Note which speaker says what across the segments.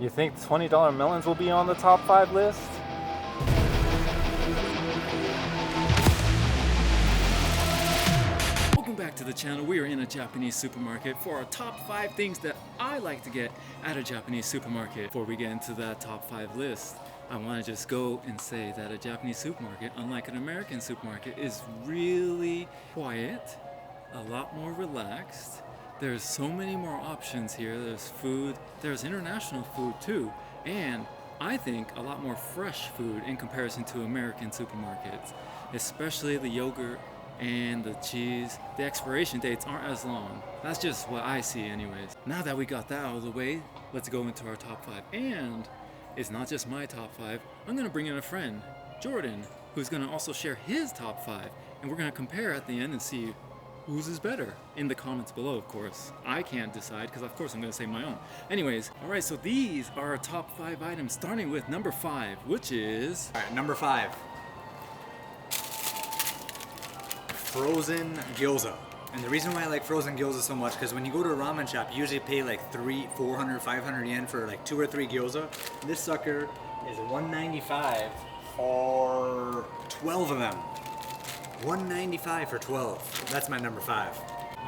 Speaker 1: You think $20 melons will be on the top 5 list?
Speaker 2: Welcome back to the channel. We are in a Japanese supermarket for our top 5 things that I like to get at a Japanese supermarket. Before we get into that top 5 list, I want to just go and say that a Japanese supermarket, unlike an American supermarket, is really quiet, a lot more relaxed. There's so many more options here. There's food, there's international food too, and I think a lot more fresh food in comparison to American supermarkets, especially the yogurt and the cheese. The expiration dates aren't as long. That's just what I see anyways. Now that we got that out of the way, let's go into our top 5. And it's not just my top 5. I'm gonna bring in a friend, Jordan, who's gonna also share his top 5. And we're gonna compare at the end and see whose is better in the comments below, of course. I can't decide because of course I'm gonna say my own. Anyways, all right, so these are our top 5 items, starting with number 5, which is...
Speaker 3: All right, number 5. Frozen gyoza. And the reason why I like frozen gyoza so much, because when you go to a ramen shop, you usually pay like 400, 500 yen for like 2 or 3 gyoza. This sucker is $1.95 for 12 of them. $1.95 for 12. That's my number 5.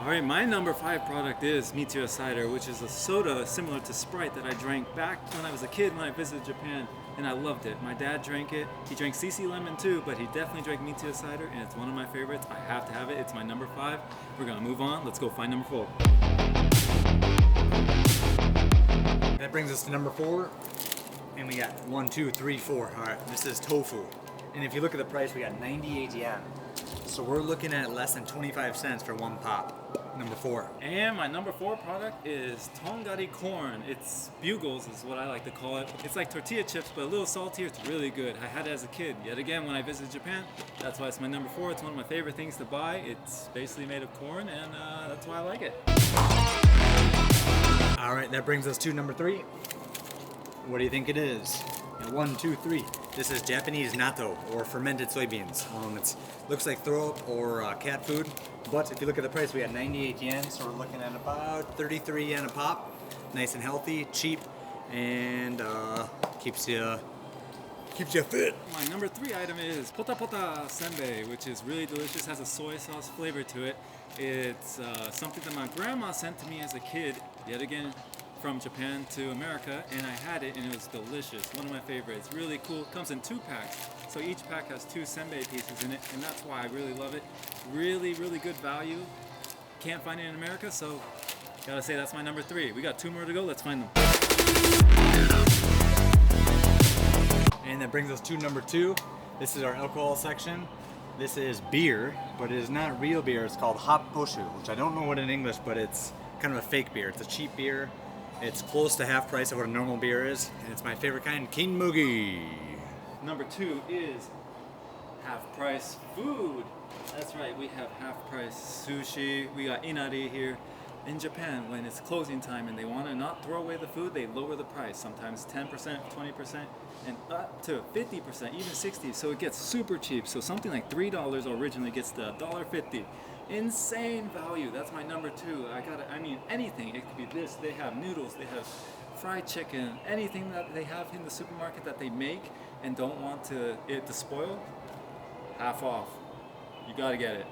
Speaker 2: All right, my number 5 product is Mitsuya Cider, which is a soda similar to Sprite that I drank back when I was a kid when I visited Japan, and I loved it. My dad drank it. He drank CC Lemon too, but he definitely drank Mitsuya Cider, and it's one of my favorites. I have to have it. It's my number 5. We're gonna move on. Let's go find number 4.
Speaker 3: That brings us to number 4, and we got 1, 2, 3, 4. All right, this is tofu. And if you look at the price, we got 98 yen. So we're looking at less than 25 cents for one pop. Number 4.
Speaker 2: And my number 4 product is Tongari corn. It's bugles is what I like to call it. It's like tortilla chips, but a little saltier. It's really good. I had it as a kid. Yet again, when I visited Japan, that's why it's my number 4. It's one of my favorite things to buy. It's basically made of corn, and that's why I like it.
Speaker 3: All right, that brings us to number 3. What do you think it is? 1, 2, 3. This is Japanese natto, or fermented soybeans. It looks like throw up or cat food, but if you look at the price, we got 98 yen, so we're looking at about 33 yen a pop. Nice and healthy, cheap, and keeps you fit.
Speaker 2: My number 3 item is pota pota senbei, which is really delicious, has a soy sauce flavor to it. It's something that my grandma sent to me as a kid, yet again, from Japan to America, and I had it and it was delicious. One of my favorites. Really cool. It comes in 2 packs. So each pack has 2 senbei pieces in it, and that's why I really love it. Really, really good value. Can't find it in America, so gotta say that's my number 3. We got 2 more to go. Let's find them.
Speaker 3: And that brings us to number 2. This is our alcohol section. This is beer, but it is not real beer. It's called Happoshu, which I don't know what in English, but it's kind of a fake beer. It's a cheap beer. It's close to half price of what a normal beer is, and it's my favorite kind, Kinmugi.
Speaker 2: Number 2 is half price food. That's right, we have half price sushi. We got inari here. In Japan, when it's closing time and they want to not throw away the food, they lower the price. Sometimes 10%, 20%, and up to 50%, even 60%. So it gets super cheap. So something like $3 originally gets to $1.50. Insane value. That's my number 2. Anything. It could be this. They have noodles. They have fried chicken. Anything that they have in the supermarket that they make and don't want it to spoil, half off. You gotta get it.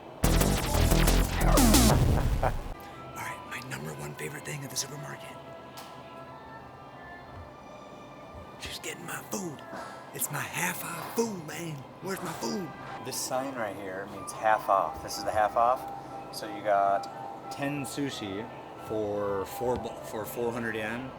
Speaker 3: Alright, my number 1 favorite thing at the supermarket. Just getting my food. It's my half off food, man. Where's my food? This sign right here means half off. This is the half off. So you got 10 sushi for 400 yen.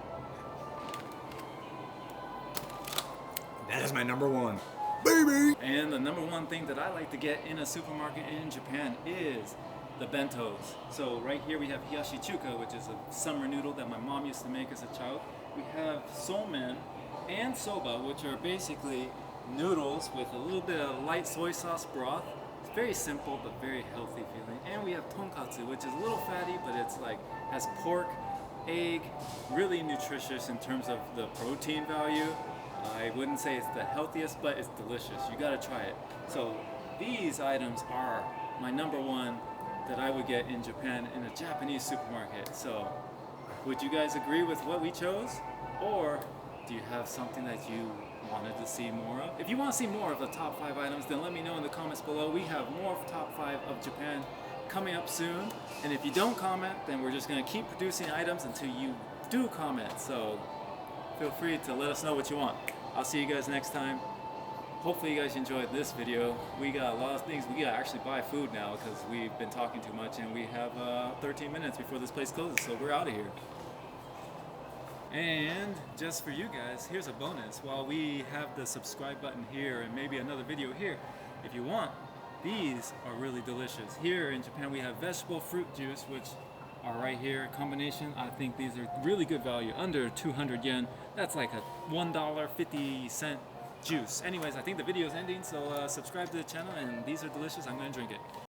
Speaker 3: That is my number 1. Baby!
Speaker 2: And the number 1 thing that I like to get in a supermarket in Japan is the bentos. So right here we have hiyashi chuka, which is a summer noodle that my mom used to make as a child. We have somen and soba, which are basically noodles with a little bit of light soy sauce broth. It's very simple but very healthy feeling. And we have tonkatsu, which is a little fatty, but it's like has pork, egg, really nutritious in terms of the protein value. I wouldn't say it's the healthiest, but it's delicious. You gotta try it. So these items are my number 1 that I would get in Japan in a Japanese supermarket. So would you guys agree with what we chose? Or Do you have something that you wanted to see more of? If you want to see more of the top 5 items, then let me know in the comments below. We have more top 5 of Japan coming up soon. And if you don't comment, then we're just going to keep producing items until you do comment. So feel free to let us know what you want. I'll see you guys next time. Hopefully you guys enjoyed this video. We got a lot of things. We gotta actually buy food now because we've been talking too much, and we have 13 minutes before this place closes, so we're out of here. And just for you guys, here's a bonus. While we have the subscribe button here and maybe another video here, if you want, these are really delicious. Here in Japan we have vegetable fruit juice, which are right here, combination. I think these are really good value, under 200 yen. That's like a $1.50 juice. Anyways, I think the video is ending, so subscribe to the channel, and these are delicious. I'm gonna drink it.